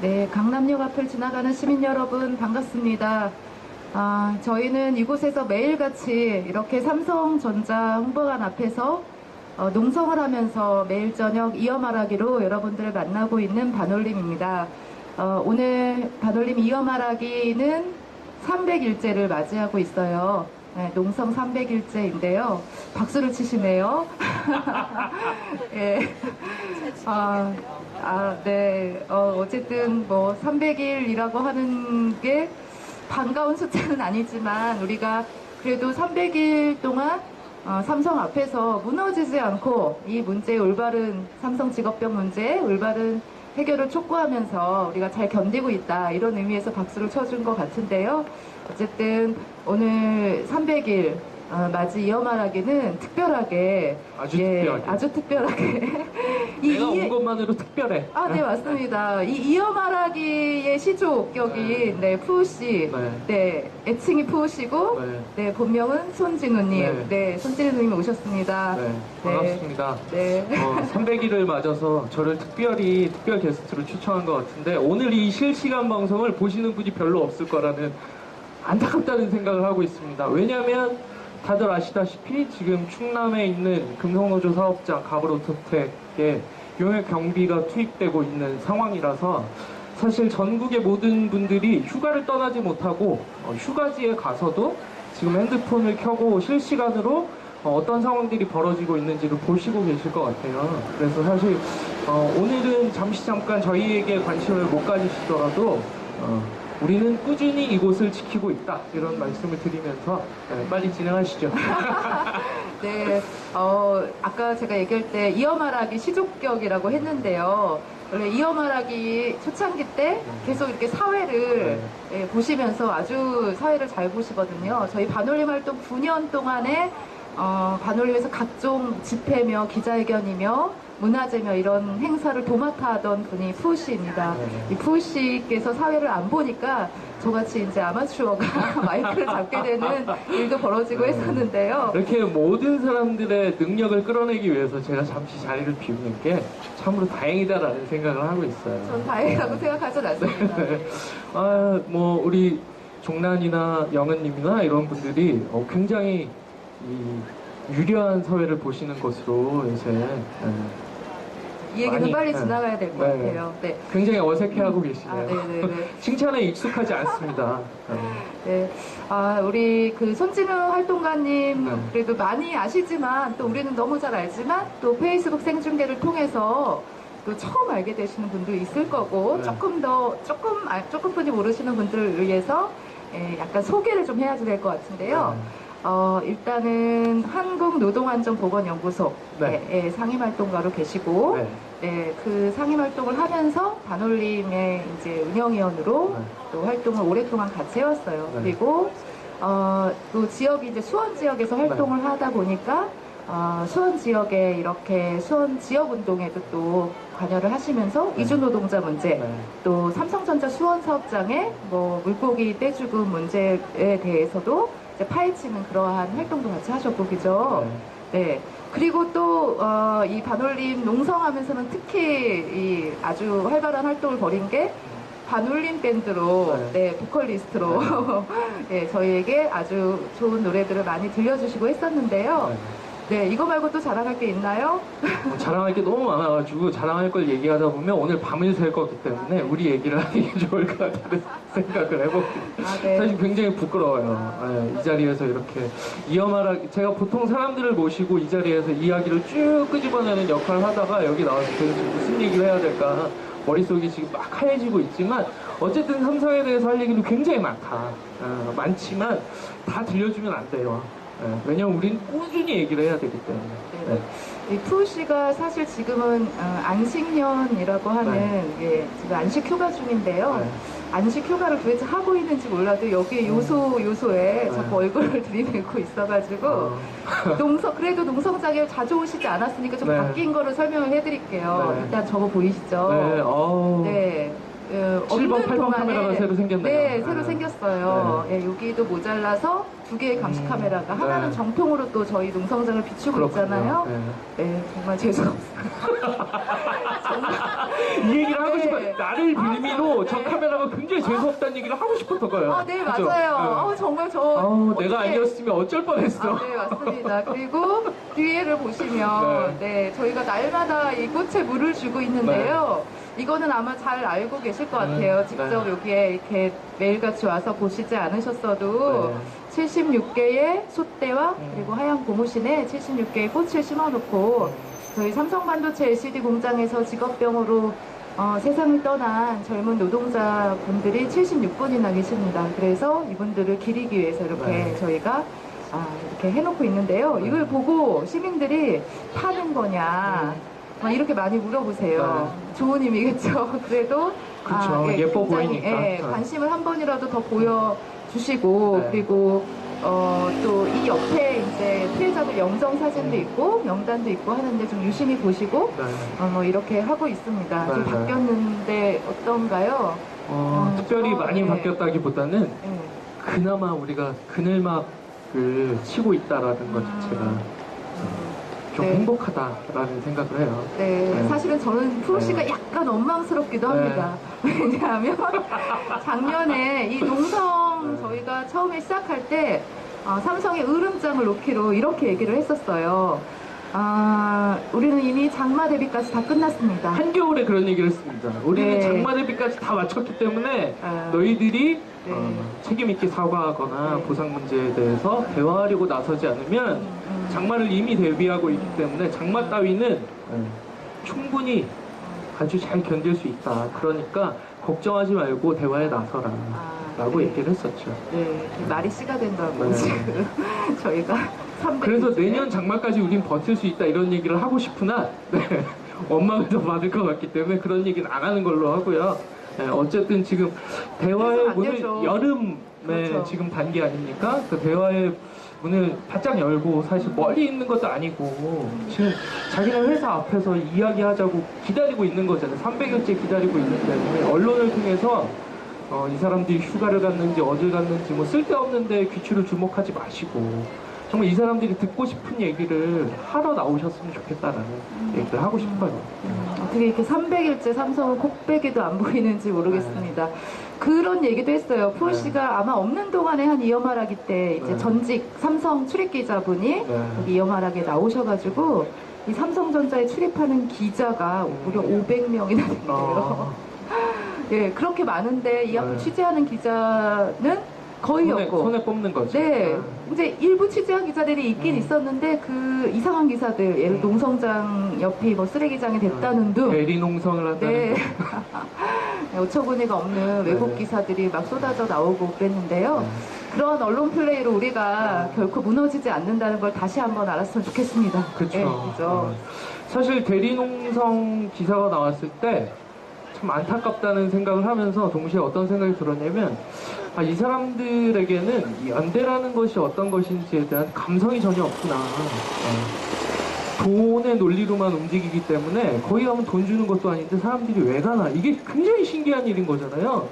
네, 강남역 앞을 지나가는 시민 여러분 반갑습니다. 저희는 이곳에서 매일같이 이렇게 삼성전자 홍보관 앞에서 농성을 하면서 매일 저녁 이어 말하기로 여러분들을 만나고 있는 반올림입니다. 오늘 반올림 이어 말하기는 300일째를 맞이하고 있어요. 네, 농성 300일째인데요. 박수를 치시네요. 예. 네. 어쨌든 뭐 300일이라고 하는 게 반가운 숫자는 아니지만 우리가 그래도 300일 동안 삼성 앞에서 무너지지 않고 이 문제의 올바른 삼성 직업병 문제의 올바른 해결을 촉구하면서 우리가 잘 견디고 있다, 이런 의미에서 박수를 쳐준 것 같은데요. 어쨌든 오늘 300일 맞이 이어 말하기는 특별하게, 아주 특별하게 내가 온 것만으로 특별해. 네, 맞습니다. 이 이어 말하기의 시조격인 푸우씨, 애칭이 푸우씨고, 본명은 손진우님, 손진우님 오셨습니다. 반갑습니다. 300일을 맞아서 저를 특별 게스트로 초청한 것 같은데, 오늘 이 실시간 방송을 보시는 분이 별로 없을 거라는 안타깝다는 생각을 하고 있습니다. 왜냐하면 다들 아시다시피 지금 충남에 있는 금속노조 사업장 가브로토텍에 용역 경비가 투입되고 있는 상황이라서 사실 전국의 모든 분들이 휴가를 떠나지 못하고 휴가지에 가서도 지금 핸드폰을 켜고 실시간으로 어떤 상황들이 벌어지고 있는지를 보시고 계실 것 같아요. 그래서 사실 오늘은 잠깐 저희에게 관심을 못 가지시더라도 우리는 꾸준히 이곳을 지키고 있다, 이런 말씀을 드리면서 빨리 진행하시죠. 네, 아까 제가 얘기할 때 이어 말하기 시족격이라고 했는데요. 원래 이어 말하기 초창기 때 계속 이렇게 사회를 보시면서 아주 사회를 잘 보시거든요. 저희 반올림 활동 9년 동안에 반올림에서 각종 집회며 기자회견이며 문화제며 이런 행사를 도맡아 하던 분이 푸우씨입니다. 이 푸우씨께서 사회를 안 보니까 저같이 이제 아마추어가 마이크를 잡게 되는 일도 벌어지고 했었는데요. 이렇게 모든 사람들의 능력을 끌어내기 위해서 제가 잠시 자리를 비우는 게 참으로 다행이다라는 생각을 하고 있어요. 전 다행이라고 생각하진 않습니다. 뭐 우리 종란이나 영은님이나 이런 분들이 굉장히 유려한 사회를 보시는 것으로 이제 이 얘기는 빨리 지나가야 될 것 같아요. 네. 굉장히 어색해하고 계시네요. 네네네. 칭찬에 익숙하지 않습니다. 네. 우리 그 손진우 활동가님 그래도 많이 아시지만 또 우리는 너무 잘 알지만 또 페이스북 생중계를 통해서 또 처음 알게 되시는 분도 있을 거고 조금뿐이 모르시는 분들을 위해서 약간 소개를 좀 해야 될 것 같은데요. 일단은 한국노동안전보건연구소의 상임활동가로 계시고, 그 상임활동을 하면서 반올림의 이제 운영위원으로 또 활동을 오랫동안 같이 해왔어요. 그리고 또 지역이 이제 수원 지역에서 활동을 하다 보니까 수원 지역에 이렇게 수원 지역 운동에도 또 관여를 하시면서 이주노동자 문제, 또 삼성전자 수원 사업장의 뭐 물고기 떼죽음 문제에 대해서도 이제 파헤치는 그러한 활동도 같이 하셨고, 그죠? 네. 그리고 또, 이 반올림 농성하면서는 특히 이 아주 활발한 활동을 벌인 게 반올림 밴드로, 보컬리스트로, 저희에게 아주 좋은 노래들을 많이 들려주시고 했었는데요. 네, 이거 말고 또 자랑할 게 있나요? 자랑할 게 너무 많아가지고 자랑할 걸 얘기하다 보면 오늘 밤을 샐 거기 때문에 우리 얘기를 하는 게 좋을 것 같다는 생각을 해봅니다. 사실 굉장히 부끄러워요. 이 자리에서 이렇게 제가 보통 사람들을 모시고 이 자리에서 이야기를 쭉 끄집어내는 역할을 하다가 여기 나와서 도대체 무슨 얘기를 해야 될까 머릿속이 지금 막 하얘지고 있지만, 어쨌든 삼성에 대해서 할 얘기는 굉장히 많지만 다 들려주면 안 돼요. 왜냐면 우린 꾸준히 얘기를 해야 되기 때문에. 이 푸우씨가 사실 지금은 안식년이라고 하는 지금 안식 휴가 중인데요. 안식 휴가를 도대체 하고 있는지 몰라도 여기 요소에 자꾸 얼굴을 들이밀고 있어가지고 그래도 농성장에 자주 오시지 않았으니까 좀 바뀐 거를 설명을 해드릴게요. 일단 저거 보이시죠? 7번, 없는 8번 동안에 카메라가 새로 생겼네요. 네, 새로 생겼어요. 예, 여기도 모자라서 2개의 감시 카메라가 하나는 네. 정통으로 또 저희 농성장을 비추고 그렇군요. 있잖아요. 네. 네, 정말 죄송합니다. 이 얘기를 하고 네. 싶어요. 나를 빌미로 저 네. 카메라가 굉장히 재수없다는 얘기를 하고 싶었던 거예요. 네, 그죠? 맞아요. 네. 정말 저 내가 어떻게- 아니었으면 어쩔 뻔했어. 네, 맞습니다. 그리고 뒤에를 보시면 네, 저희가 날마다 이 꽃에 물을 주고 있는데요. 이거는 아마 잘 알고 계실 것 같아요. 직접 네. 여기에 이렇게 매일같이 와서 보시지 않으셨어도 네. 76개의 솥대와 그리고 하얀 고무신에 76개의 꽃을 심어놓고 저희 삼성반도체 LCD 공장에서 직업병으로 세상을 떠난 젊은 노동자분들이 76분이나 계십니다. 그래서 이분들을 기리기 위해서 이렇게 네. 저희가 이렇게 해놓고 있는데요. 이걸 보고 시민들이 파는 거냐 막 이렇게 많이 물어보세요. 좋은 의미겠죠. 그래도 그쵸. 예뻐 굉장히, 보이니까. 예, 관심을 한 번이라도 더 보여주시고 네. 그리고 또 이 옆에 이제 피해자들 영정 사진도 있고 명단도 있고 하는데 좀 유심히 보시고 네. 뭐 이렇게 하고 있습니다. 좀 네. 바뀌었는데 어떤가요? 특별히 많이 네. 바뀌었다기보다는 네. 그나마 우리가 그늘막을 치고 있다라는 것 자체가 좀 네. 행복하다라는 생각을 해요. 네, 네. 사실은 저는 프로씨가 네. 약간 원망스럽기도 합니다. 왜냐하면 작년에 이 농성 저희가 처음에 시작할 때 삼성의 으름장을 놓기로 이렇게 얘기를 했었어요. 우리는 이미 장마 대비까지 다 끝났습니다. 한겨울에 그런 얘기를 했습니다. 우리는 네. 장마 대비까지 다 마쳤기 때문에 아. 너희들이 네. 책임 있게 사과하거나 네. 보상 문제에 대해서 대화하려고 나서지 않으면 장마를 이미 대비하고 있기 때문에 장마 따위는 충분히 아주 잘 견딜 수 있다. 그러니까 걱정하지 말고 대화에 나서라. 라고 네. 얘기를 했었죠. 네, 말이 씨가 된다고 네. 지금 저희가 300 그래서 내년 장마까지 우린 버틸 수 있다 이런 얘기를 하고 싶으나 원망을 더 받을 것 같기 때문에 그런 얘기는 안 하는 걸로 하고요. 어쨌든 지금 대화의 그래서 안 문을 되죠. 여름에 그렇죠. 지금 단기 아닙니까? 그 대화의 문을 바짝 열고 사실 멀리 있는 것도 아니고 지금 자기네 회사 앞에서 이야기하자고 기다리고 있는 거잖아요. 300일째 기다리고 있는데 언론을 통해서 이 사람들이 휴가를 갔는지 어딜 갔는지 뭐 쓸데없는데 귀추를 주목하지 마시고 정말 이 사람들이 듣고 싶은 얘기를 하러 나오셨으면 좋겠다라는 얘기를 하고 싶어요. 어떻게 이렇게 300일째 삼성은 콕배기도 안 보이는지 모르겠습니다. 그런 얘기도 했어요. 프로씨가 아마 없는 동안에 한 이어말하기 때 이제 네. 전직 삼성 출입 기자분이 네. 여기 이어말하기에 나오셔가지고 이 삼성전자에 출입하는 기자가 무려 500명이나 된대요. 예, 그렇게 많은데 이 앞에 네. 취재하는 기자는 거의 없고. 손에 꼽는 거죠. 네. 이제 일부 취재한 기자들이 있긴 있었는데 그 이상한 기사들, 예를 농성장 옆이 뭐 쓰레기장이 됐다는 둥. 대리 농성을 한다는 네. 어처구니가 없는 외국 기사들이 막 쏟아져 나오고 그랬는데요. 그런 언론 플레이로 우리가 결코 무너지지 않는다는 걸 다시 한번 알았으면 좋겠습니다. 그렇죠. 네, 그죠. 사실 대리 농성 기사가 나왔을 때 참 안타깝다는 생각을 하면서 동시에 어떤 생각이 들었냐면 이 사람들에게는 이 연대라는 것이 어떤 것인지에 대한 감성이 전혀 없구나. 돈의 논리로만 움직이기 때문에 거기 가면 돈 주는 것도 아닌데 사람들이 왜 가나. 이게 굉장히 신기한 일인 거잖아요.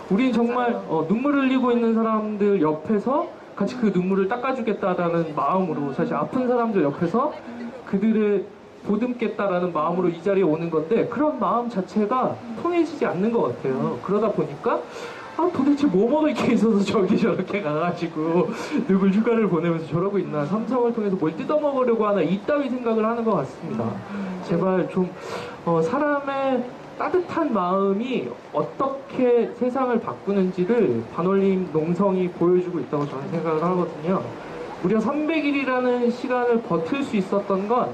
우린 정말 눈물 흘리고 있는 사람들 옆에서 같이 그 눈물을 닦아주겠다라는 마음으로 사실 아픈 사람들 옆에서 그들의 보듬겠다라는 마음으로 이 자리에 오는 건데 그런 마음 자체가 통해지지 않는 것 같아요. 그러다 보니까 도대체 뭐 먹을 게 있어서 저기 저렇게 가가지고 누굴 휴가를 보내면서 저러고 있나, 삼성을 통해서 뭘 뜯어먹으려고 하나, 이따위 생각을 하는 것 같습니다. 제발 좀 사람의 따뜻한 마음이 어떻게 세상을 바꾸는지를 반올림 농성이 보여주고 있다고 저는 생각을 하거든요. 무려 300일이라는 시간을 버틸 수 있었던 건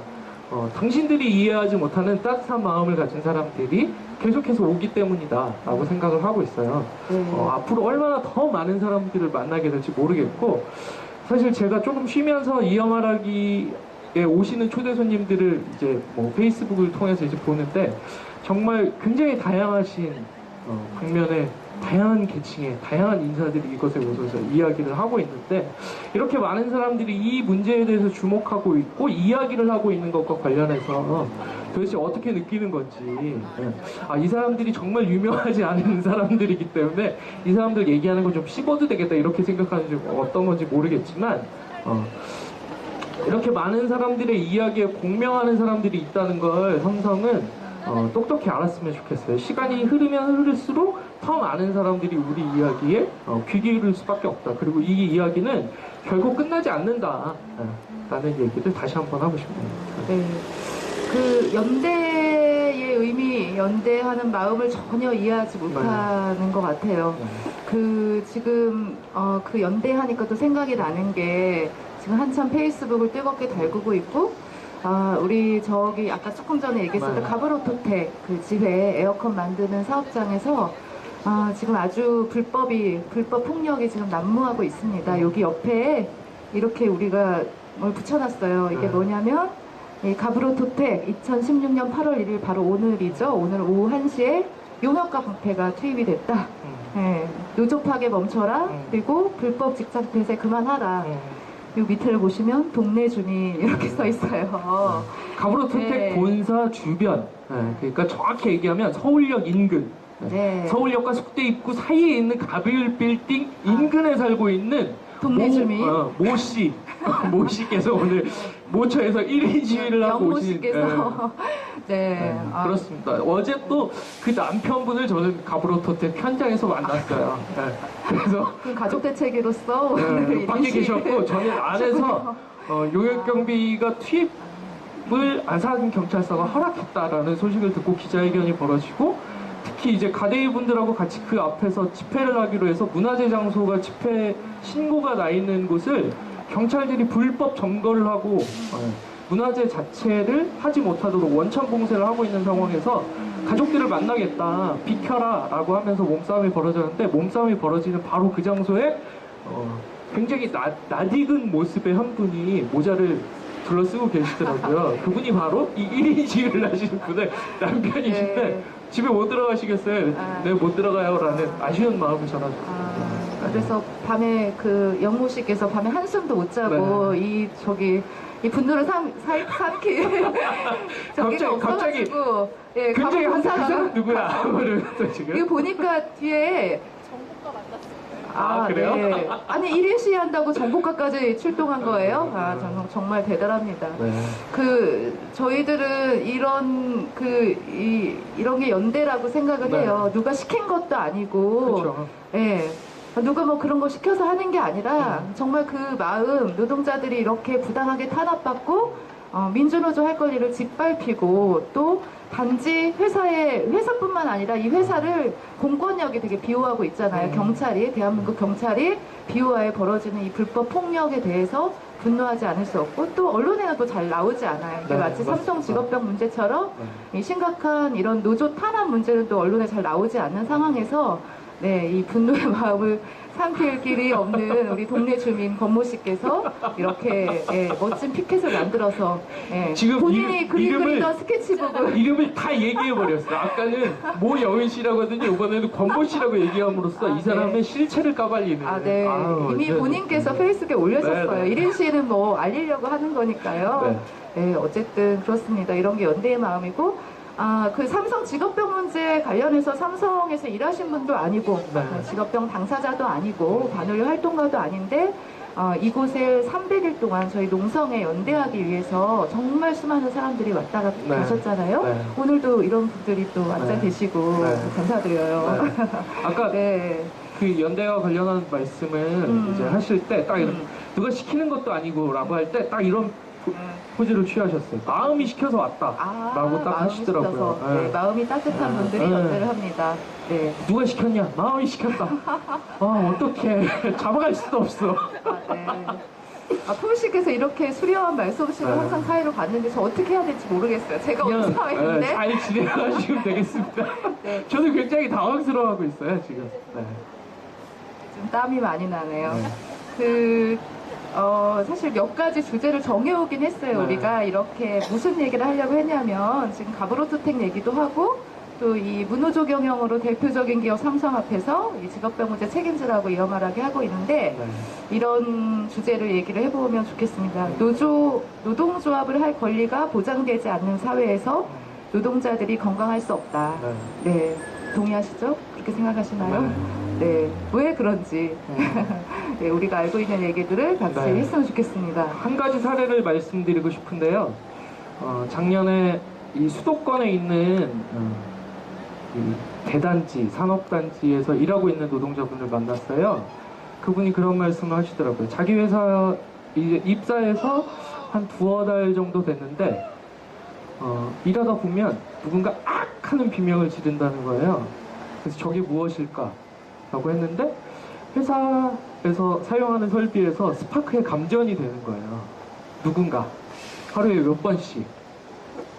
당신들이 이해하지 못하는 따뜻한 마음을 가진 사람들이 계속해서 오기 때문이다 라고 생각을 하고 있어요. 앞으로 얼마나 더 많은 사람들을 만나게 될지 모르겠고, 사실 제가 조금 쉬면서 이어말하기에 오시는 초대 손님들을 이제 뭐 페이스북을 통해서 이제 보는데 정말 굉장히 다양하신 방면의 다양한 계층의 다양한 인사들이 이곳에 오셔서 이야기를 하고 있는데, 이렇게 많은 사람들이 이 문제에 대해서 주목하고 있고 이야기를 하고 있는 것과 관련해서 도대체 어떻게 느끼는 건지. 이 사람들이 정말 유명하지 않은 사람들이기 때문에 이 사람들 얘기하는 거 좀 씹어도 되겠다 이렇게 생각하는지 어떤 건지 모르겠지만 이렇게 많은 사람들의 이야기에 공명하는 사람들이 있다는 걸 삼성은 똑똑히 알았으면 좋겠어요. 시간이 흐르면 흐를수록 더 많은 사람들이 우리 이야기에 귀 기울일 수밖에 없다. 그리고 이 이야기는 결국 끝나지 않는다. 라는 얘기를 다시 한번 하고 싶네요. 네. 그 연대의 의미, 연대하는 마음을 전혀 이해하지 못하는 것 같아요. 그 지금 그 연대하니까 또 생각이 나는 게 지금 한참 페이스북을 뜨겁게 달구고 있고 우리 저기 아까 조금 전에 얘기했었던 가브로토텍 그 지회 에어컨 만드는 사업장에서 지금 아주 불법 폭력이 지금 난무하고 있습니다. 여기 옆에 이렇게 우리가 뭘 붙여놨어요. 이게 뭐냐면 이 가브로토텍 2016년 8월 1일 바로 오늘이죠. 오늘 오후 1시에 용역과 방패가 투입이 됐다. 노조 파괴 멈춰라. 그리고 불법 직장 폐쇄 그만하라. 이 밑을 보시면 동네 주민 이렇게 써 있어요. 가브로토텍 본사 주변. 그러니까 정확히 얘기하면 서울역 인근. 서울역과 속대 입구 사이에 있는 가빌 빌딩 인근에 살고 있는 동네 주민 모씨 모씨께서 오늘 모처에서 1인 지휘를 하고 오신 그렇습니다. 어제 또 그 남편분을 저는 가브로토텍 현장에서 만났어요. 그래서 그 가족 대책위로서 밖에 계셨고 저는 안에서 용역 경비가 투입을 안산 경찰서가 허락했다라는 소식을 듣고 기자회견이 벌어지고 특히 이제 가대위 분들하고 같이 그 앞에서 집회를 하기로 해서 문화재 장소가 집회 신고가 나 있는 곳을 경찰들이 불법 점거를 하고 문화재 자체를 하지 못하도록 원천 봉쇄를 하고 있는 상황에서 가족들을 만나겠다 비켜라 라고 하면서 몸싸움이 벌어졌는데 몸싸움이 벌어지는 바로 그 장소에 굉장히 낯익은 모습의 한 분이 모자를 둘러쓰고 계시더라고요. 그분이 바로 이 1인 지휘를 하시는 분의 남편이신데 집에 못 들어가시겠어요? 네, 못 들어가요. 라는 아쉬운 마음을 전하셨습니다. 그래서 밤에 그 영모 씨께서 밤에 한숨도 못 자고 이 분노를 삼키 갑자기 굉장히 한 사람 누구야? 지금 이거 보니까 뒤에 그래요? 네. 아니 1인 시위한다고 정보과까지 출동한 거예요? 정말 대단합니다. 저희들은 이런 게 연대라고 생각을 해요. 누가 시킨 것도 아니고, 그렇죠. 누가 뭐 그런 거 시켜서 하는 게 아니라 정말 그 마음, 노동자들이 이렇게 부당하게 탄압받고 민주노조 할 권리를 짓밟히고 또 단지 회사뿐만 아니라 이 회사를 공권력이 되게 비호하고 있잖아요. 대한민국 경찰이 비호하에 벌어지는 이 불법 폭력에 대해서 분노하지 않을 수 없고 또 언론에는 또 잘 나오지 않아요. 이게 마치 삼성 직업병 문제처럼 이 심각한 이런 노조 탄압 문제는 또 언론에 잘 나오지 않는 상황에서 이 분노의 마음을 삼킬 길이 없는 우리 동네 주민 권모 씨께서 이렇게 멋진 피켓을 만들어서 지금 본인이 그리던 스케치북을 이름을 다 얘기해버렸어요. 아까는 모 여은 씨라고 하더니 이번에는 권모 씨라고 얘기함으로써 이 사람의 실체를 까발리는. 이미 본인께서 페이스북에 올려셨어요. 1인 씨는 뭐 알리려고 하는 거니까요. 어쨌든 그렇습니다. 이런 게 연대의 마음이고 그 삼성 직업병 문제 관련해서 삼성에서 일하신 분도 아니고 직업병 당사자도 아니고 반올림 활동가도 아닌데 이곳에 300일 동안 저희 농성에 연대하기 위해서 정말 수많은 사람들이 왔다 가셨잖아요. 오늘도 이런 분들이 또 앉아 계시고 감사드려요. 아까 그 연대와 관련한 말씀을 이제 하실 때 딱 이런 누가 시키는 것도 아니고 라고 할 때 딱 이런 포즈를 취하셨어요. 마음이 시켜서 왔다 라고 딱 하시더라고요. 마음이 따뜻한 분들이 연대를 합니다. 누가 시켰냐? 마음이 시켰다. 어떡해. 잡아갈 수도 없어. 푸우 씨께서 이렇게 수려한 말솜씨를 항상 사이로 봤는데 저 어떻게 해야 될지 모르겠어요. 제가 어느 사회인데 잘 지내가시면 되겠습니다. 저는 굉장히 당황스러워하고 있어요 지금. 좀 땀이 많이 나네요. 사실 몇 가지 주제를 정해오긴 했어요. 우리가 이렇게 무슨 얘기를 하려고 했냐면 지금 가브로토텍 얘기도 하고 또 이 무노조 경영으로 대표적인 기업 삼성 앞에서 이 직업병 문제 책임지라고 이어말하게 하고 있는데 이런 주제를 얘기를 해보면 좋겠습니다. 노동조합을 할 권리가 보장되지 않는 사회에서 노동자들이 건강할 수 없다. 네, 동의하시죠? 그렇게 생각하시나요? 네, 왜 그런지 네, 우리가 알고 있는 얘기들을 같이 네. 했으면 좋겠습니다. 한 가지 사례를 말씀드리고 싶은데요. 작년에 이 수도권에 있는 이 대단지, 산업단지에서 일하고 있는 노동자분을 만났어요. 그분이 그런 말씀을 하시더라고요. 자기 회사 이제 입사해서 한 두어 달 정도 됐는데 일하다 보면 누군가 악 하는 비명을 지른다는 거예요. 그래서 저게 무엇일까? 라고 했는데 회사에서 사용하는 설비에서 스파크의 감전이 되는 거예요. 누군가 하루에 몇 번씩.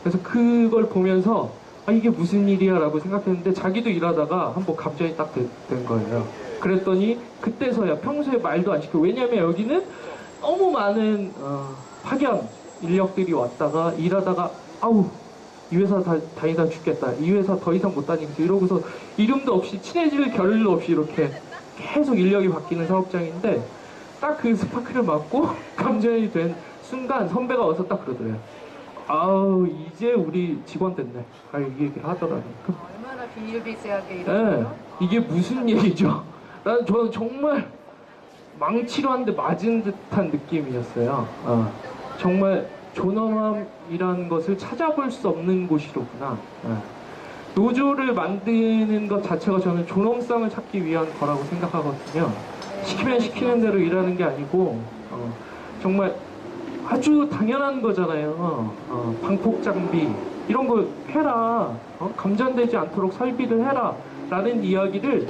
그래서 그걸 보면서 이게 무슨 일이야 라고 생각했는데 자기도 일하다가 한번 감전이 딱 된 거예요. 그랬더니 그때서야 평소에 말도 안 시키고, 왜냐면 여기는 너무 많은 파견 인력들이 왔다가 일하다가 아우 이 회사 다니다 죽겠다, 이 회사 더 이상 못 다니겠어 이러고서 이름도 없이 친해질 겨를도 없이 이렇게 계속 인력이 바뀌는 사업장인데, 딱 그 스파크를 맞고 감전이 된 순간 선배가 와서 딱 그러더래요. 아우 이제 우리 직원 됐네. 이 얘기를 하더라고요. 얼마나 비일비재하게 네, 이러고요? 이게 무슨 얘기죠? 저는 정말 망치로 한 대 맞은 듯한 느낌이었어요. 정말 존엄함이라는 것을 찾아볼 수 없는 곳이로구나. 노조를 만드는 것 자체가 저는 존엄성을 찾기 위한 거라고 생각하거든요. 시키면 시키는 대로 일하는 게 아니고 정말 아주 당연한 거잖아요. 방폭 장비 이런 거 해라. 감전되지 않도록 설비를 해라 라는 이야기를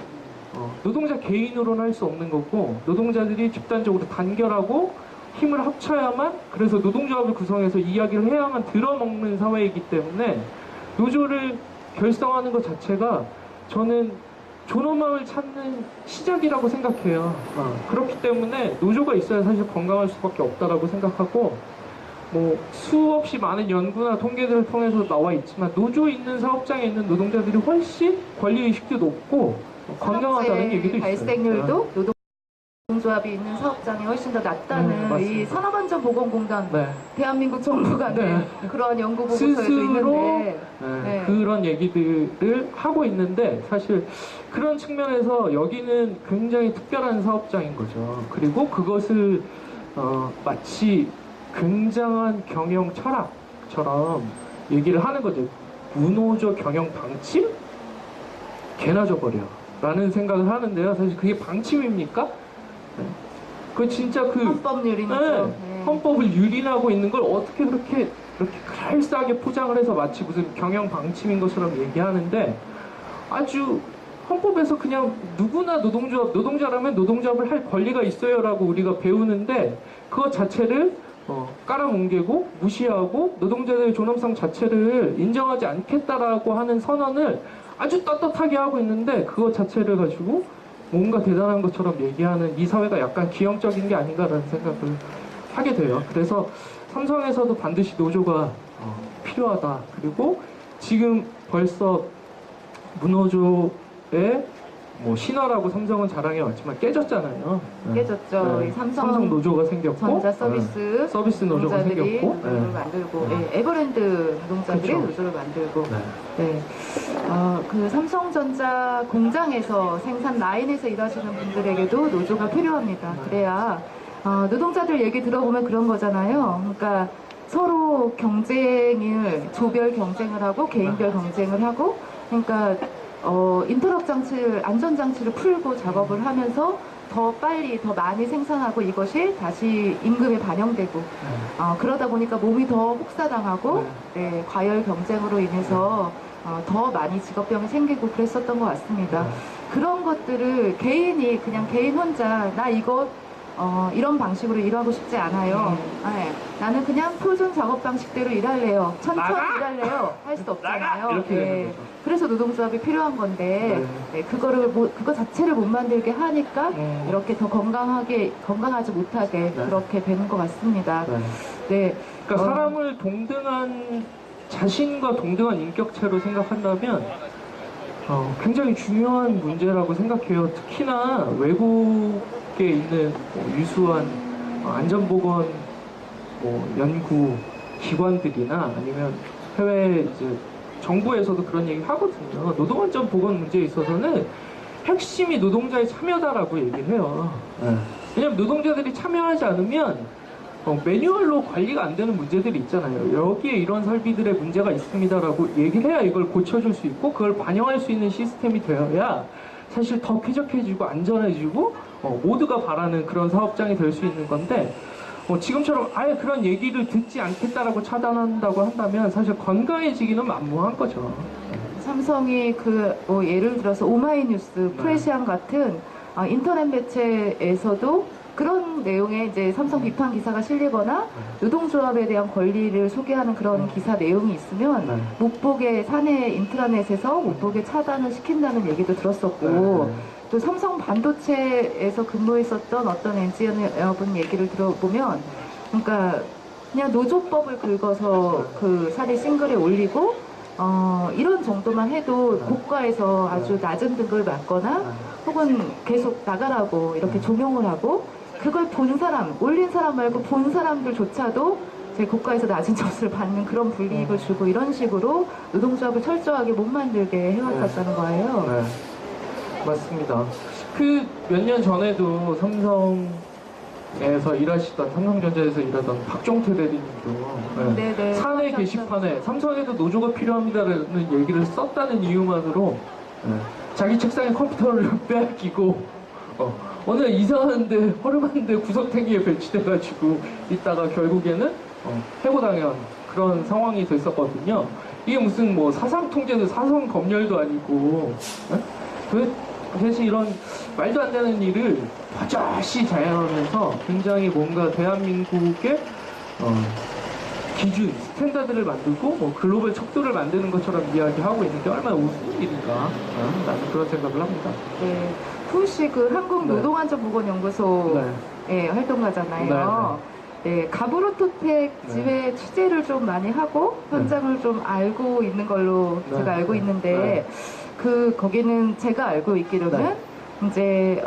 노동자 개인으로는 할 수 없는 거고, 노동자들이 집단적으로 단결하고 힘을 합쳐야만, 그래서 노동조합을 구성해서 이야기를 해야만 들어먹는 사회이기 때문에 노조를 결성하는 것 자체가 저는 존엄함을 찾는 시작이라고 생각해요. 그렇기 때문에 노조가 있어야 사실 건강할 수밖에 없다라고 생각하고, 뭐 수없이 많은 연구나 통계들을 통해서 나와 있지만 노조 있는 사업장에 있는 노동자들이 훨씬 권리의식도 높고 건강하다는 얘기도 있어요. 발생률도 노동조합이 있는 사업장이 훨씬 더 낮다는 이 산업안전보건공단, 대한민국 정부가 낸 그런 연구 보고서에도 있는데 그런 얘기들을 하고 있는데, 사실 그런 측면에서 여기는 굉장히 특별한 사업장인 거죠. 그리고 그것을 마치 굉장한 경영 철학처럼 얘기를 하는 거죠. 무노조 경영 방침? 개나 줘버려 라는 생각을 하는데요. 사실 그게 방침입니까? 그 진짜 헌법 유린이죠. 헌법을 유린하고 있는 걸 어떻게 그렇게 그럴싸하게 포장을 해서 마치 무슨 경영 방침인 것처럼 얘기하는데, 아주 헌법에서 그냥 누구나 노동자라면 노동조합을 할 권리가 있어요라고 우리가 배우는데, 그것 자체를 깔아뭉개고 무시하고 노동자들의 존엄성 자체를 인정하지 않겠다라고 하는 선언을 아주 떳떳하게 하고 있는데, 그것 자체를 가지고 뭔가 대단한 것처럼 얘기하는 이 사회가 약간 기형적인 게 아닌가라는 생각을 하게 돼요. 그래서 삼성에서도 반드시 노조가 필요하다. 그리고 지금 벌써 무노조의 신화라고 삼성은 자랑해 왔지만 깨졌잖아요. 깨졌죠. 이 삼성 노조가 생겼고, 전자 서비스 노조가 노동자들이 생겼고, 노조를 만들고, 에버랜드 노동자들이 그쵸. 노조를 만들고, 그 삼성전자 공장에서 생산 라인에서 일하시는 분들에게도 노조가 필요합니다. 그래야 노동자들 얘기 들어보면 그런 거잖아요. 그러니까 서로 조별 경쟁을 하고 개인별 경쟁을 하고, 그러니까 인터럽 장치를, 안전장치를 풀고 작업을 하면서 더 빨리, 더 많이 생산하고 이것이 다시 임금에 반영되고, 그러다 보니까 몸이 더 혹사당하고, 과열 경쟁으로 인해서 더 많이 직업병이 생기고 그랬었던 것 같습니다. 그런 것들을 그냥 개인 혼자, 나 이거 이런 방식으로 일하고 싶지 않아요. 나는 그냥 표준 작업 방식대로 일할래요. 천천히 일할래요. 할 수 없잖아요. 이렇게 되는 거죠. 그래서 노동조합이 필요한 건데, 그거 자체를 못 만들게 하니까 이렇게 더 건강하지 못하게 그렇게 되는 것 같습니다. 그러니까 사람을 자신과 동등한 인격체로 생각한다면 굉장히 중요한 문제라고 생각해요. 특히나 외국에 있는 유수한 안전보건 연구 기관들이나 아니면 해외 정부에서도 그런 얘기 하거든요. 노동안전보건 문제에 있어서는 핵심이 노동자의 참여다라고 얘기를 해요. 왜냐면 노동자들이 참여하지 않으면 매뉴얼로 관리가 안 되는 문제들이 있잖아요. 여기에 이런 설비들의 문제가 있습니다라고 얘기를 해야 이걸 고쳐줄 수 있고 그걸 반영할 수 있는 시스템이 되어야 사실 더 쾌적해지고 안전해지고 모두가 바라는 그런 사업장이 될 수 있는 건데 지금처럼 아예 그런 얘기를 듣지 않겠다라고 차단한다고 한다면 사실 건강해지기는 만무한 거죠. 삼성이 예를 들어서 오마이뉴스, 프레시안 같은 인터넷 매체에서도 그런 내용의 이제 삼성 비판 기사가 실리거나 노동조합에 대한 권리를 소개하는 그런 기사 내용이 있으면 못 보게 사내 인트라넷에서 못 보게 차단을 시킨다는 얘기도 들었었고 또 삼성 반도체에서 근무했었던 어떤 엔지니어분 얘기를 들어보면 그러니까 그냥 노조법을 긁어서 그 사내 싱글에 올리고 이런 정도만 해도 고가에서 아주 낮은 등급을 받거나 혹은 계속 나가라고 이렇게 조명을 하고 그걸 본 사람, 올린 사람 말고 본 사람들조차도 제 고가에서 낮은 점수를 받는 그런 불이익을 주고 이런 식으로 노동조합을 철저하게 못 만들게 해왔었다는 거예요. 네. 맞습니다. 그 몇 년 전에도 삼성에서 일하시던 삼성전자에서 일하던 박종태 대리님도 사내 게시판에 삼성에도 노조가 필요합니다라는 얘기를 썼다는 이유만으로 자기 책상에 컴퓨터를 빼앗기고 어느 이상한데 허름한데 구석탱이에 배치돼가지고 있다가 결국에는 해고당한 그런 상황이 됐었거든요. 이게 무슨 뭐 사상통제도 사상검열도 아니고 그래서 이런 말도 안 되는 일을 버젓이 자행하면서 굉장히 뭔가 대한민국의 기준, 스탠다드를 만들고 글로벌 척도를 만드는 것처럼 이야기하고 있는 게 얼마나 우스운 일인가 나는 그런 생각을 합니다. 네. 푸시 한국노동안전보건연구소 활동가잖아요. 네, 가브로토텍 집에 취재를 좀 많이 하고 현장을 좀 알고 있는 걸로 제가 알고 있는데 거기는 제가 알고 있기로는 이제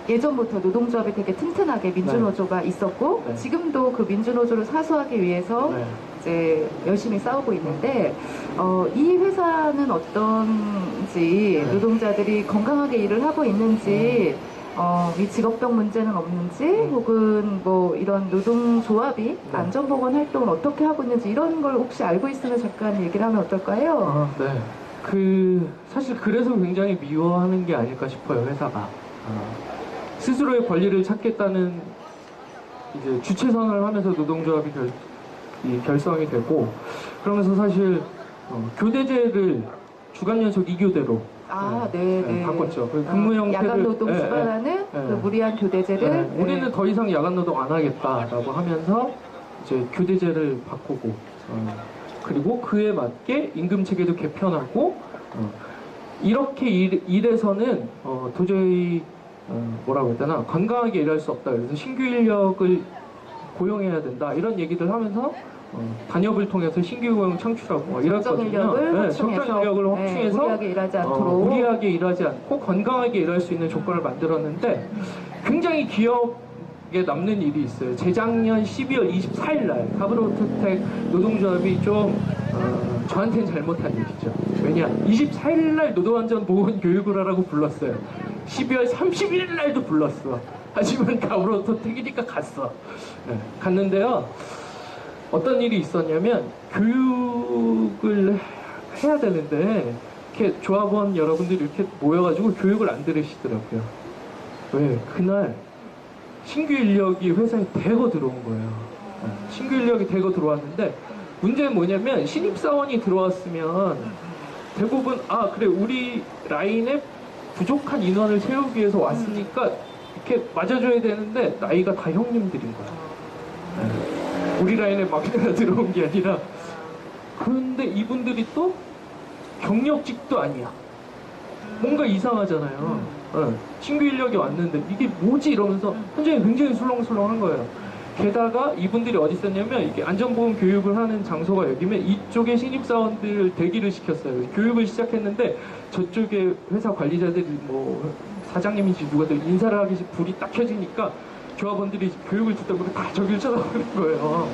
예전부터 노동조합이 되게 튼튼하게 민주노조가 있었고 지금도 그 민주노조를 사수하기 위해서 이제 열심히 싸우고 있는데 이 회사는 어떤지 노동자들이 건강하게 일을 하고 있는지 이 직업병 문제는 없는지 혹은 뭐 이런 노동조합이 안전보건 활동을 어떻게 하고 있는지 이런 걸 혹시 알고 있으면 잠깐 얘기를 하면 어떨까요? 네. 사실 그래서 굉장히 미워하는 게 아닐까 싶어요, 회사가. 스스로의 권리를 찾겠다는 이제 주체선을 하면서 노동조합이 결성이 되고 그러면서 사실 교대제를 주간 연속 2교대로 바꿨죠. 근무 형태를 야간 노동 수반하는 그 무리한 교대제를 우리는 더 이상 야간 노동 안 하겠다라고 하면서 이제 교대제를 바꾸고 그리고 그에 맞게 임금 체계도 개편하고 이렇게 일해서는 도저히 뭐라고 해야 되나 건강하게 일할 수 없다. 그래서 신규 인력을 고용해야 된다. 이런 얘기들 하면서 단협을 통해서 신규 고용 창출하고 이랬거든요. 적정 인력을 확충해서 무리하게 일하지 않고 건강하게 일할 수 있는 조건을 만들었는데 굉장히 기억에 남는 일이 있어요. 재작년 12월 24일 날 가브로토텍 노동조합이 좀 저한테는 잘못한 일이죠. 왜냐? 24일 날 노동안전보건 교육을 하라고 불렀어요. 12월 31일 날도 불렀어. 하지만 가브로토텍이니까 갔어. 갔는데요. 어떤 일이 있었냐면 교육을 해야 되는데 이렇게 조합원 여러분들이 이렇게 모여가지고 교육을 안 들으시더라고요. 왜? 그날 신규 인력이 회사에 대거 들어온 거예요. 신규 인력이 대거 들어왔는데 문제는 뭐냐면 신입사원이 들어왔으면 대부분 그래 우리 라인에 부족한 인원을 채우기 위해서 왔으니까 이렇게 맞아줘야 되는데 나이가 다 형님들인 거야. 우리 라인에 막내가 들어온 게 아니라 그런데 이분들이 또 경력직도 아니야. 뭔가 이상하잖아요. 신규 인력이 왔는데 이게 뭐지 이러면서 현장이 굉장히 술렁술렁한 거예요. 게다가 이분들이 어디 있었냐면 이게 안전보건 교육을 하는 장소가 여기면 이쪽에 신입사원들 대기를 시켰어요. 교육을 시작했는데 저쪽에 회사 관리자들이 뭐 사장님인지 누가들 인사를 하기 전 불이 딱 켜지니까 조합원들이 교육을 듣다 보니 다 저기를 쳐다보는 거예요.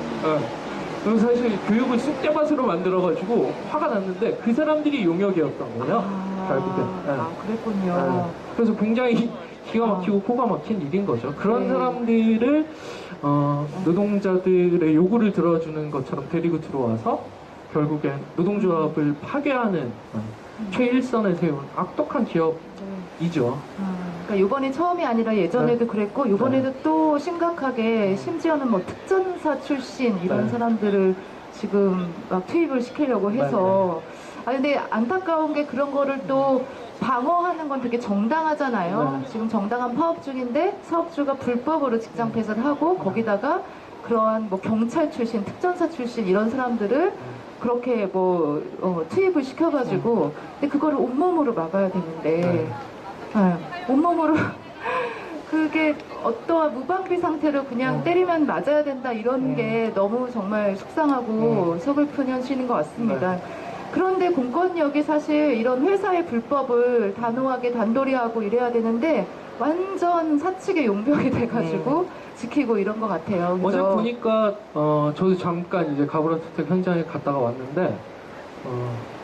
그리고 사실 교육을 쑥대밭으로 만들어가지고 화가 났는데 그 사람들이 용역이었던 거예요. 결국엔. 그랬군요. 그래서 굉장히 기가 막히고 코가 막힌 일인 거죠. 그런 사람들을 노동자들의 요구를 들어주는 것처럼 데리고 들어와서 결국엔 노동조합을 파괴하는 최일선에 세운 악독한 기업이죠. 그러니까 이번이 처음이 아니라 예전에도 그랬고 이번에도 또 심각하게 심지어는 뭐 특전사 출신 이런 사람들을 지금 막 투입을 시키려고 해서 근데 안타까운 게 그런 거를 또 방어하는 건 되게 정당하잖아요. 지금 정당한 파업 중인데 사업주가 불법으로 직장 폐쇄하고 거기다가 그러한 뭐 경찰 출신, 특전사 출신 이런 사람들을 그렇게 뭐 투입을 시켜가지고 근데 그거를 온몸으로 막아야 되는데 온몸으로 그게 어떠한 무방비 상태로 그냥 때리면 맞아야 된다 이런 게 너무 정말 속상하고 서글픈 현실인 것 같습니다. 그런데 공권력이 사실 이런 회사의 불법을 단호하게 단도리하고 이래야 되는데 완전 사측의 용병이 돼가지고 지키고 이런 것 같아요. 어제 보니까 저도 잠깐 이제 가브라트텍 현장에 갔다가 왔는데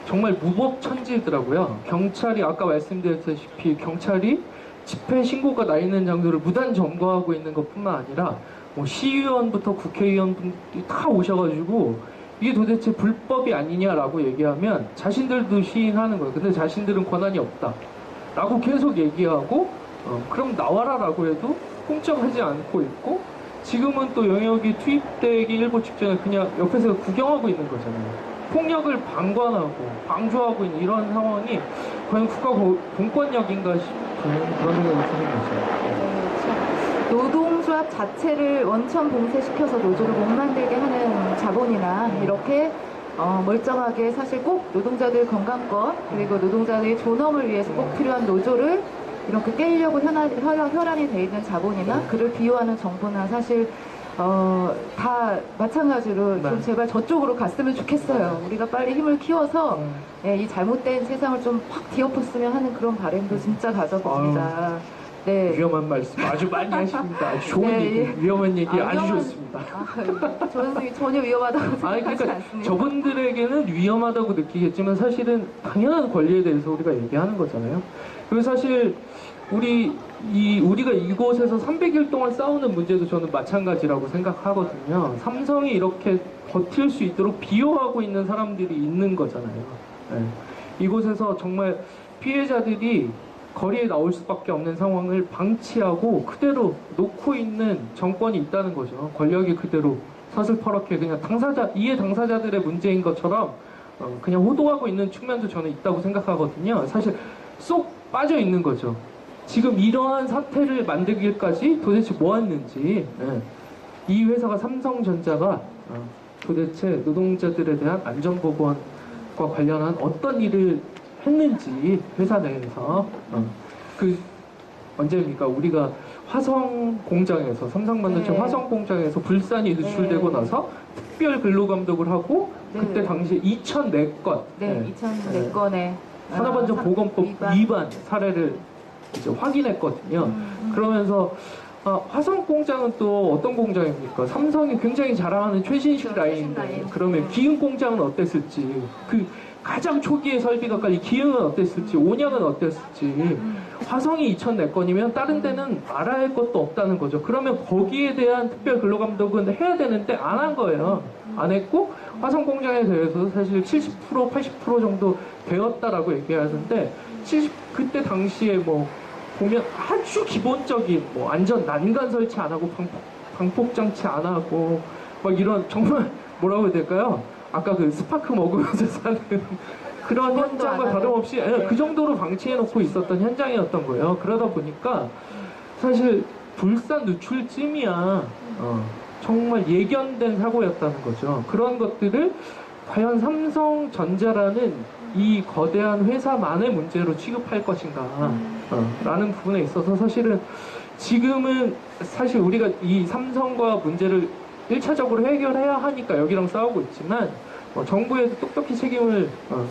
정말 무법천지더라고요. 경찰이 아까 말씀드렸다시피 경찰이 집회 신고가 나 있는 장소를 무단 점거하고 있는 것뿐만 아니라 뭐 시의원부터 국회의원분들이 다 오셔가지고 이게 도대체 불법이 아니냐라고 얘기하면 자신들도 시인하는 거예요. 근데 자신들은 권한이 없다 라고 계속 얘기하고 그럼 나와라라고 해도 꼼짝하지 않고 있고 지금은 또 영역이 투입되기 일보 직전에 그냥 옆에서 구경하고 있는 거잖아요. 폭력을 방관하고 방조하고 있는 이런 상황이 과연 국가 공권력인가 싶은 그런 생각이 드는 거죠. 노동조합 자체를 원천 봉쇄시켜서 노조를 못 만들게 하는 자본이나 이렇게 멀쩡하게 사실 꼭 노동자들 건강권 그리고 노동자들의 존엄을 위해서 꼭 필요한 노조를 이렇게 깨려고 혈안이 돼 있는 자본이나 그를 비호하는 정부나 사실 다 마찬가지로 좀 제발 저쪽으로 갔으면 좋겠어요. 우리가 빨리 힘을 키워서 이 잘못된 세상을 좀 확 뒤엎었으면 하는 그런 바람도 진짜 가져봅니다. 네. 위험한 말씀 아주 많이 하십니다. 아주 좋은 얘기, 위험한 얘기 아주 좋습니다. 저는 전혀 위험하다고 생각하지 그러니까 않습니다. 저분들에게는 위험하다고 느끼겠지만 사실은 당연한 권리에 대해서 우리가 얘기하는 거잖아요. 그리고 사실 우리가 이곳에서 300일 동안 싸우는 문제도 저는 마찬가지라고 생각하거든요. 삼성이 이렇게 버틸 수 있도록 비호하고 있는 사람들이 있는 거잖아요. 네. 이곳에서 정말 피해자들이 거리에 나올 수밖에 없는 상황을 방치하고 그대로 놓고 있는 정권이 있다는 거죠. 권력이 그대로 서슬퍼렇게 그냥 이해 당사자들의 문제인 것처럼 그냥 호도하고 있는 측면도 저는 있다고 생각하거든요. 사실 쏙 빠져 있는 거죠. 지금 이러한 사태를 만들기까지 도대체 뭐 했는지 이 회사가 삼성전자가 도대체 노동자들에 대한 안전보건과 관련한 어떤 일을 했는지 회사 내에서 언제입니까? 우리가 화성 공장에서 삼성반도체 화성 공장에서 불산이 누출되고 나서 특별 근로감독을 하고 그때 당시에 2004건 2004건에 산업안전보건법 위반 사례를 이제 확인했거든요. 그러면서 화성 공장은 또 어떤 공장입니까? 삼성이 굉장히 자랑하는 최신식 라인인데 그러면 기흥 공장은 어땠을지 가장 초기의 설비가까지 기흥은 어땠을지 온양은 어땠을지 화성이 2004건이면 다른 데는 알아야 할 것도 없다는 거죠. 그러면 거기에 대한 특별 근로감독은 해야 되는데 안 한 거예요. 안 했고 화성 공장에 대해서 사실 70% 80% 정도 되었다라고 얘기하는데 그때 당시에 뭐 보면 아주 기본적인 뭐 안전 난간 설치 안 하고 방폭 장치 안 하고 막 이런 정말 뭐라고 해야 될까요? 아까 그 스파크 먹으면서 사는 그런 현장과 다름없이 그 정도로 방치해놓고 있었던 현장이었던 거예요. 그러다 보니까 사실 불산 누출쯤이야 정말 예견된 사고였다는 거죠. 그런 것들을 과연 삼성전자라는 이 거대한 회사만의 문제로 취급할 것인가 라는 부분에 있어서 사실은 지금은 사실 우리가 이 삼성과 문제를 1차적으로 해결해야 하니까 여기랑 싸우고 있지만 정부에도 똑똑히 책임을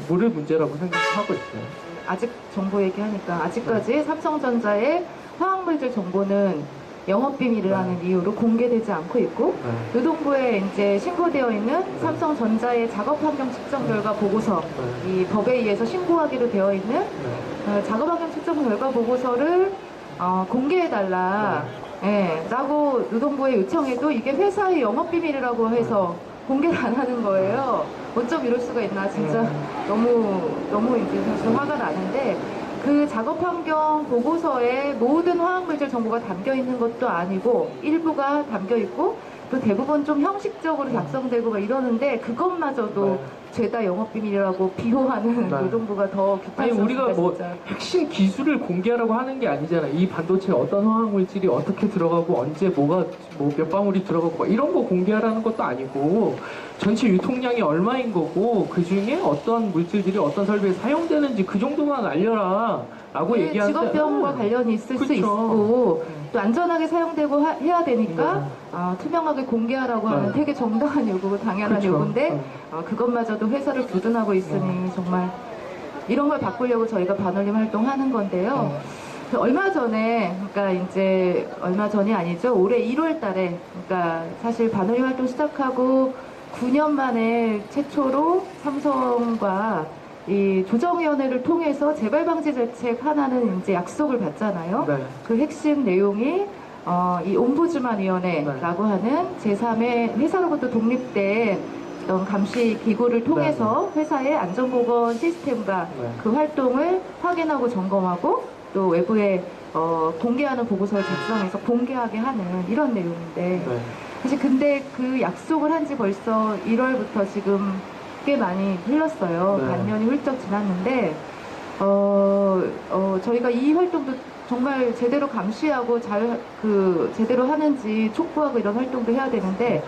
물을 문제라고 생각하고 있어요. 아직 정보 얘기하니까 아직까지 삼성전자의 화학물질 정보는 영업비밀이라는 이유로 공개되지 않고 있고, 노동부에 이제 신고되어 있는 삼성전자의 작업환경 측정 결과 보고서, 이 법에 의해서 신고하기로 되어 있는 작업환경 측정 결과 보고서를 공개해달라 라고 노동부에 요청해도 이게 회사의 영업비밀이라고 해서 공개를 안 하는 거예요. 어쩜 이럴 수가 있나, 진짜 너무 이제 사실 화가 나는데, 그 작업환경 보고서에 모든 화학물질 정보가 담겨 있는 것도 아니고 일부가 담겨 있고 또 대부분 좀 형식적으로 작성되고 막 이러는데, 그것마저도 죄다 영업비밀이라고 비호하는 노동부가 더 귀찮습니다. 아니, 우리가 뭐 진짜. 핵심 기술을 공개하라고 하는 게 아니잖아요. 이 반도체에 어떤 화학물질이 어떻게 들어가고 언제 뭐가 뭐 몇 방울이 들어가고 막 이런 거 공개하라는 것도 아니고, 전체 유통량이 얼마인 거고 그 중에 어떤 물질들이 어떤 설비에 사용되는지 그 정도만 알려라 라고 얘기하는데, 직업병과 관련이 있을 수 그쵸. 있고 또 안전하게 사용되고 해야 되니까 투명하게 공개하라고 하는 되게 정당한 요구고 당연한 그쵸. 요구인데 그것마저도 회사를 부둔하고 있으니 정말 이런 걸 바꾸려고 저희가 반올림 활동하는 건데요. 얼마 전에, 그러니까 이제 얼마 전이 아니죠. 올해 1월 달에, 그러니까 사실 반올림 활동 시작하고 9년 만에 최초로 삼성과 이 조정위원회를 통해서 재발방지 대책 하나는 이제 약속을 받잖아요. 그 핵심 내용이 이 옴부즈만위원회라고 하는 제3의 회사로부터 독립된 어떤 감시 기구를 통해서 회사의 안전보건 시스템과 그 활동을 확인하고 점검하고 또 외부에 공개하는 보고서를 작성해서 공개하게 하는 이런 내용인데, 사실 근데 그 약속을 한 지 벌써 1월부터 지금 꽤 많이 흘렀어요. 반년이 훌쩍 지났는데 저희가 이 활동도 정말 제대로 감시하고 제대로 하는지 촉구하고 이런 활동도 해야 되는데,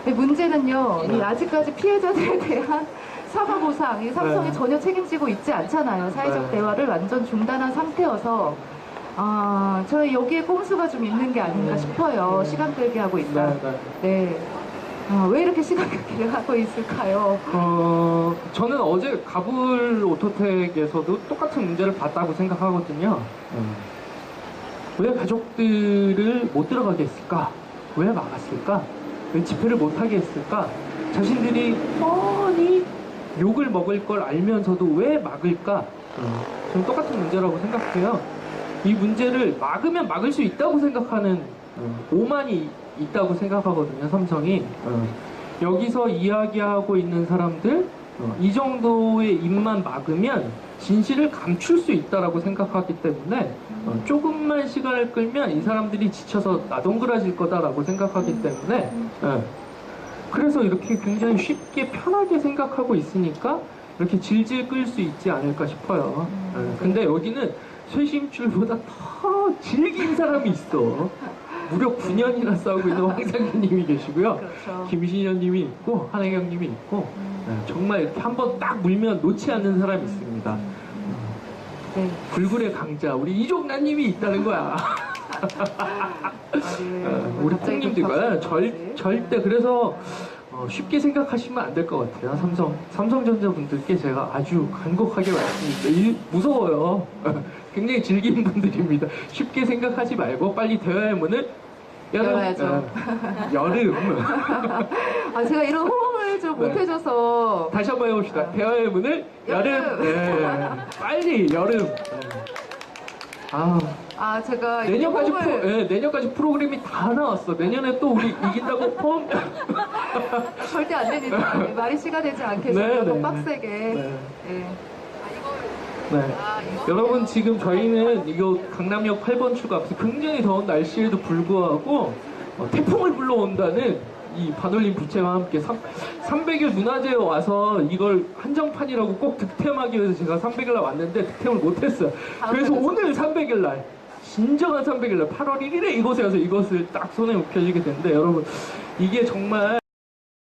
문제는요, 이 아직까지 피해자들에 대한 사과 보상, 이 삼성이 전혀 책임지고 있지 않잖아요. 사회적 대화를 완전 중단한 상태여서 저희 여기에 꼼수가 좀 있는 게 아닌가 싶어요. 시간 끌게 하고 있다. 왜 이렇게 시간 끌기를 하고 있을까요? 저는 어제 가불 오토텍에서도 똑같은 문제를 봤다고 생각하거든요. 왜 가족들을 못 들어가게 했을까? 왜 막았을까? 왜 집회를 못하게 했을까? 자신들이 뻔히 욕을 먹을 걸 알면서도 왜 막을까? 저는 똑같은 문제라고 생각해요. 이 문제를 막으면 막을 수 있다고 생각하는 오만이 있다고 생각하거든요, 삼성이. 여기서 이야기하고 있는 사람들, 이 정도의 입만 막으면 진실을 감출 수 있다라고 생각하기 때문에 조금만 시간을 끌면 이 사람들이 지쳐서 나동그라질 거다라고 생각하기 때문에 그래서 이렇게 굉장히 쉽게 편하게 생각하고 있으니까 이렇게 질질 끌 수 있지 않을까 싶어요. 근데 여기는 쇄심줄보다 더 질긴 사람이 있어. 무려 9년이나 싸우고 있는 황상규님이 계시고요. 그렇죠. 김신현님이 있고 한혜경님이 있고 정말 이렇게 한번 딱 물면 놓지 않는 사람이 있습니다. 불굴의 강자 우리 이종란님이 있다는 거야. 우리 콩님도 이거야. 절대 그래서 쉽게 생각하시면 안 될 것 같아요. 삼성전자 분들께 제가 아주 간곡하게 말씀드립니다. 무서워요. 굉장히 질긴 분들입니다. 쉽게 생각하지 말고 빨리 대화의 문을 열어야죠. 여름. 제가 이런 호응을 좀 못해줘서. 다시 한번 해봅시다. 대화의 문을 여름. 빨리 여름. 제가 내년까지 프로그램이 다 나왔어. 내년에 또 우리 이긴다고 폼. 절대 안 되니까 말이 시가 되지 않게 더 빡세게. 여러분 지금 저희는 이거 강남역 8번 출구 앞에서 굉장히 더운 날씨에도 불구하고 태풍을 불러온다는 이 반올림 부채와 함께 300일 문화제에 와서 이걸 한정판이라고 꼭 득템하기 위해서 제가 300일날 왔는데 득템을 못했어요. 그래서 오늘 300일날 진정한 300일날 8월 1일에 이곳에 와서 이것을 딱 손에 उप혀지게 됐는데, 여러분 이게 정말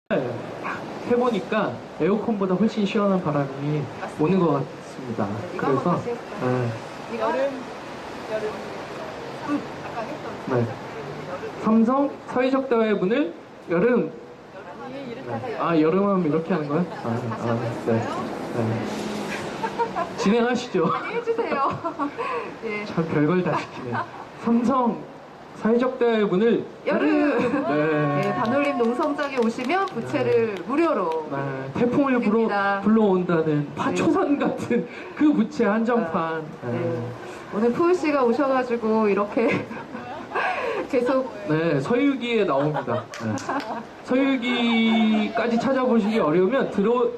딱 해보니까 에어컨보다 훨씬 시원한 바람이 오는 것 같습니다. 그래서 삼성 사회적 대화의 문을 여름. 여름하면 이렇게 하는 거야? 진행하시죠. 해주세요. 참 별걸 다 시키네. 삼성 사회적 대화의 문을 여름 네. 네, 반올림 농성장에 오시면 부채를 무료로 네, 태풍을 드립니다. 불러온다는 파초산 같은 그 부채 한정판. 네. 오늘 푸우 씨가 오셔가지고 이렇게 계속 네, 서유기에 나옵니다. 네. 서유기까지 찾아보시기 어려우면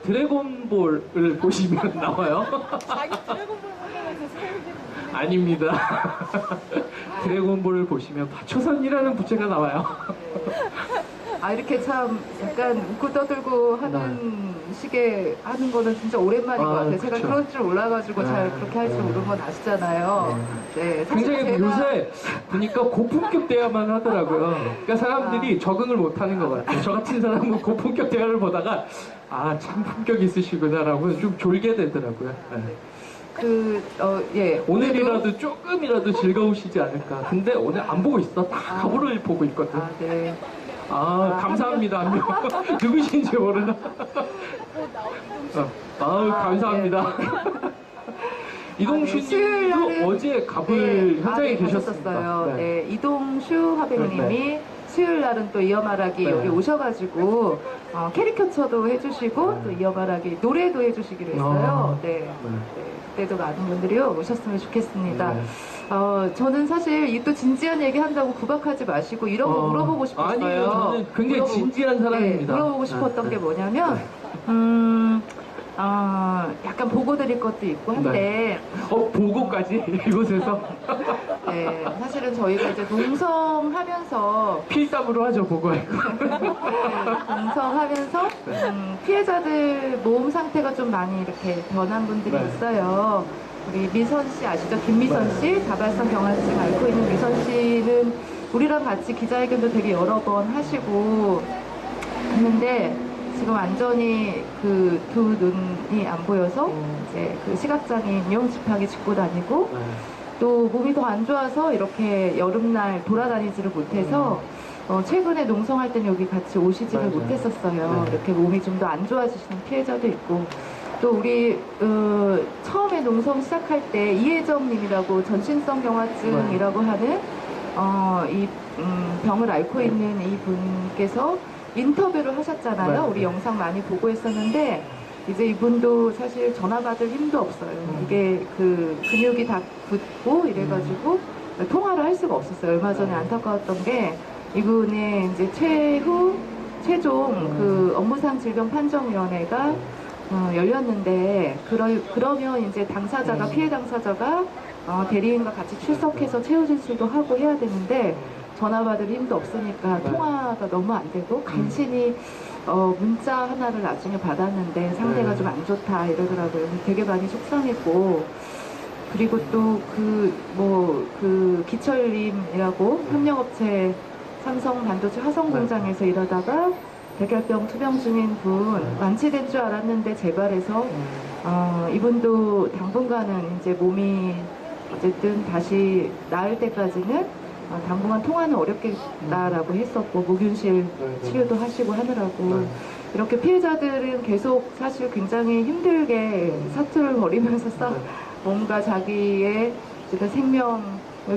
드래곤볼을 보시면 나와요. 자기 드래곤볼 보면서 세우기는 아닙니다. 드래곤볼을 보시면 파초산이라는 부채가 나와요. 아 이렇게 참 약간 웃고 떠들고 하는 식의 하는 거는 진짜 오랜만인 것 같아요. 제가 그쵸. 그럴 줄 몰라가지고 네. 잘 그렇게 할 줄 모르는 건 아시잖아요. 네, 사실 굉장히 제가 요새 보니까 고품격 대화만 하더라고요. 그러니까 사람들이 적응을 못하는 것 같아요. 저 같은 사람은 고품격 대화를 보다가 아 참 품격 있으시구나라고 좀 졸게 되더라고요. 네. 예. 오늘이라도 조금이라도 즐거우시지 않을까. 근데 오늘 안 보고 있어. 다 가부를 보고 있거든. 아, 네. 감사합니다. 안 명. 누구신지 모르나. 감사합니다. 이동슈 수요일 님도 날은 어제 가불 현장에 계셨었어요. 가셨었어요. 네. 이동슈 화백님이 수요일 날은 또 이어말하기 네. 여기 오셔가지고 캐리커처도 해주시고 또 이어말하기 노래도 해주시기로 했어요. 네. 그때도 많은 분들이 오셨으면 좋겠습니다. 네. 저는 사실 이 또 진지한 얘기 한다고 구박하지 마시고 이런 거 물어보고 싶었어요. 아니요, 저는 굉장히 진지한 사람입니다. 네, 물어보고 싶었던 게 뭐냐면, 약간 보고 드릴 것도 있고 한데, 보고까지 이곳에서 네, 사실은 저희가 이제 농성하면서, 필담으로 하죠, 보고하고. 농성하면서, 피해자들 몸 상태가 좀 많이 이렇게 변한 분들이 있어요. 우리 미선 씨 아시죠? 김미선 씨, 다발성 경화증 앓고 있는 미선 씨는 우리랑 같이 기자회견도 되게 여러 번 하시고 했는데 지금 완전히 그 두 눈이 안 보여서 이제 그 시각장애인용 지팡이 짚고 다니고 또 몸이 더 안 좋아서 이렇게 여름날 돌아다니지를 못해서 최근에 농성할 때는 여기 같이 오시지를 못했었어요. 이렇게 몸이 좀 더 안 좋아지시는 피해자도 있고 또 우리 처음에 농성 시작할 때 이혜정님이라고 전신성 경화증이라고 하는 이 병을 앓고 있는 이 분께서 인터뷰를 하셨잖아요. 우리 영상 많이 보고 했었는데 이제 이분도 사실 전화 받을 힘도 없어요. 이게 그 근육이 다 굳고 이래가지고 통화를 할 수가 없었어요. 얼마 전에 안타까웠던 게 이분의 이제 최종 그 업무상 질병 판정위원회가 열렸는데 그러면 이제 당사자가 피해 당사자가 대리인과 같이 출석해서 최후 진술도 하고 해야 되는데 전화 받을 힘도 없으니까 통화가 너무 안 되고 간신히 문자 하나를 나중에 받았는데 상태가 좀 안 좋다 이러더라고요. 되게 많이 속상했고 그리고 또 그 기철님이라고 협력업체 삼성 반도체 화성 공장에서 일하다가 백혈병 투병 중인 분 완치된 줄 알았는데 재발해서 이분도 당분간은 이제 몸이 어쨌든 다시 나을 때까지는 당분간 통화는 어렵겠다라고 했었고 무균실 치료도 하시고 하느라고 이렇게 피해자들은 계속 사실 굉장히 힘들게 사투를 벌이면서 뭔가 자기의 어쨌든 생명을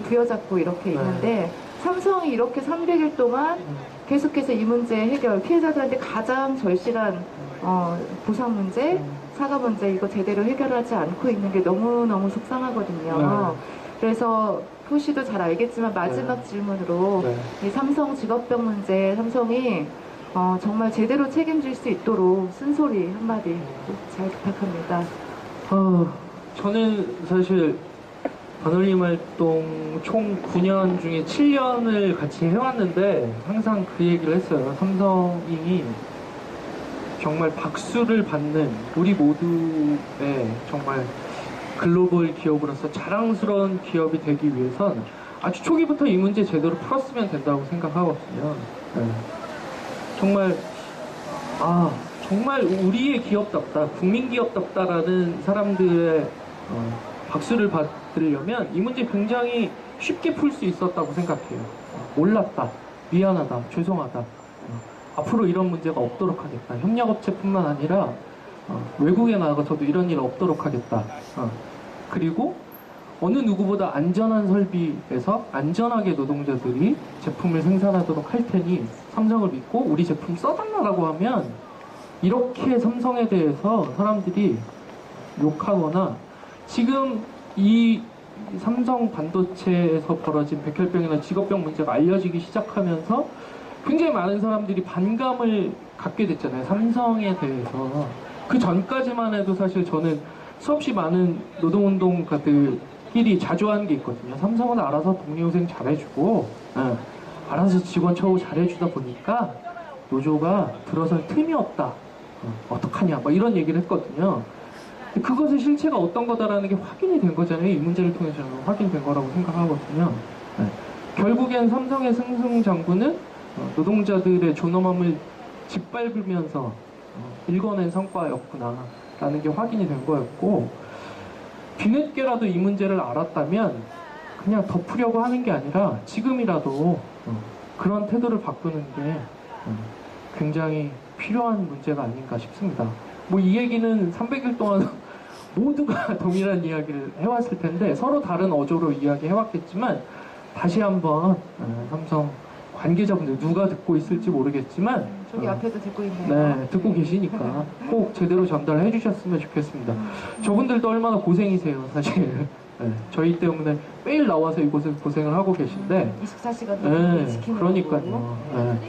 부여잡고 이렇게 있는데 삼성이 이렇게 300일 동안 계속해서 이 문제 해결, 피해자들한테 가장 절실한 보상 문제, 사과 문제 이거 제대로 해결하지 않고 있는 게 너무너무 속상하거든요. 그래서 푸 씨도 잘 알겠지만 마지막 질문으로 이 삼성 직업병 문제 삼성이 정말 제대로 책임질 수 있도록 쓴소리 한마디 잘 부탁합니다. 저는 사실 반올림 활동 총 9년 중에 7년을 같이 해왔는데 항상 그 얘기를 했어요. 삼성이 정말 박수를 받는 우리 모두의 정말 글로벌 기업으로서 자랑스러운 기업이 되기 위해선 아주 초기부터 이 문제 제대로 풀었으면 된다고 생각하거든요. 정말 우리의 기업답다, 국민 기업답다라는 사람들의 박수를 받으려면 이 문제 굉장히 쉽게 풀 수 있었다고 생각해요. 몰랐다, 미안하다, 죄송하다. 앞으로 이런 문제가 없도록 하겠다. 협력업체뿐만 아니라 외국에 나가서도 이런 일 없도록 하겠다. 그리고 어느 누구보다 안전한 설비에서 안전하게 노동자들이 제품을 생산하도록 할 테니 삼성을 믿고 우리 제품 써달라고 하면 이렇게 삼성에 대해서 사람들이 욕하거나 지금 이 삼성 반도체에서 벌어진 백혈병이나 직업병 문제가 알려지기 시작하면서 굉장히 많은 사람들이 반감을 갖게 됐잖아요. 삼성에 대해서. 그 전까지만 해도 사실 저는 수없이 많은 노동운동가들끼리 자주 하는 게 있거든요. 삼성은 알아서 동료생 잘해주고, 알아서 직원 처우 잘해주다 보니까 노조가 들어설 틈이 없다. 어떡하냐, 뭐 이런 얘기를 했거든요. 그것의 실체가 어떤 거다라는 게 확인이 된 거잖아요. 이 문제를 통해서 확인된 거라고 생각하거든요. 결국엔 삼성의 승승장구는 노동자들의 존엄함을 짓밟으면서 일궈낸 성과였구나라는 게 확인이 된 거였고, 뒤늦게라도 이 문제를 알았다면 그냥 덮으려고 하는 게 아니라 지금이라도 그런 태도를 바꾸는 게 굉장히 필요한 문제가 아닌가 싶습니다. 뭐 이 얘기는 300일 동안 모두가 동일한 이야기를 해왔을 텐데 서로 다른 어조로 이야기해왔겠지만 다시 한번 삼성 관계자분들 누가 듣고 있을지 모르겠지만 저기 앞에도 듣고 있네요. 네, 듣고 계시니까 꼭 제대로 전달해 주셨으면 좋겠습니다. 저분들도 얼마나 고생이세요, 사실. 네, 저희 때문에 매일 나와서 이곳에서 고생을 하고 계신데 24시간 네, 지키는 그러니까요. 네.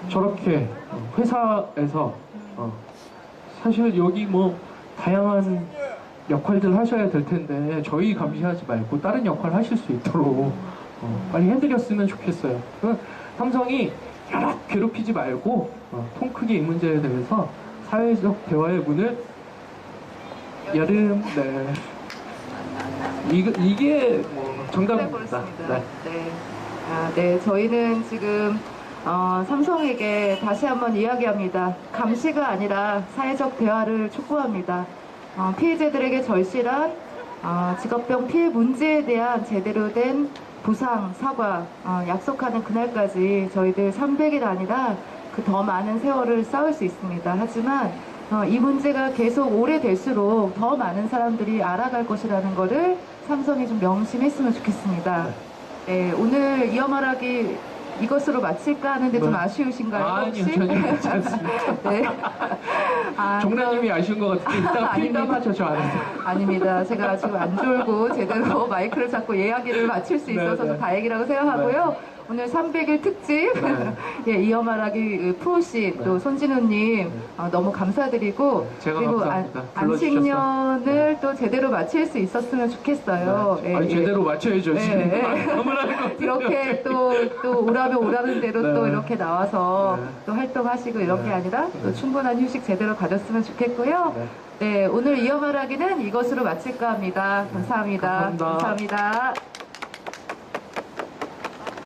저렇게 회사에서 사실 여기 뭐 다양한 역할들 하셔야 될 텐데 저희 감시하지 말고 다른 역할 하실 수 있도록 빨리 해드렸으면 좋겠어요. 삼성이 여럿 괴롭히지 말고 통 크게 이 문제에 대해서 사회적 대화의 문을 여름 네 이게 뭐 정답입니다. 네. 네. 네, 저희는 지금 삼성에게 다시 한번 이야기합니다. 감시가 아니라 사회적 대화를 촉구합니다. 피해자들에게 절실한 직업병 피해 문제에 대한 제대로 된 보상, 사과 약속하는 그날까지 저희들 300일 아니라 그 더 많은 세월을 쌓을 수 있습니다. 하지만 이 문제가 계속 오래될수록 더 많은 사람들이 알아갈 것이라는 것을 삼성이 좀 명심했으면 좋겠습니다. 네, 오늘 이어 말하기 이것으로 마칠까 하는데 좀 아쉬우신가요? 아니요, 혹시? 전혀 그렇지 않습니다. 네. 종래님이 아쉬운 것 같은데 이따가 필담하죠, 저 안에서. 아닙니다. 제가 지금 안 졸고 제대로 마이크를 잡고 이야기를 마칠 수 있어서 좀 다행이라고 생각하고요. 오늘 300일 특집 예, 이어 말하기 푸우씨 또 손진우님 너무 감사드리고 제가 그리고 감사합니다. 안식년을 또 제대로 마칠 수 있었으면 좋겠어요. 네. 아니, 제대로 맞춰야죠. 지금. 이렇게 또 오라는 대로 또 이렇게 나와서 또 활동하시고 이런 게 아니라 또 충분한 휴식 제대로 가졌으면 좋겠고요. 네, 오늘 이어 말하기는 이것으로 마칠까 합니다. 감사합니다. 감사합니다. 감사합니다.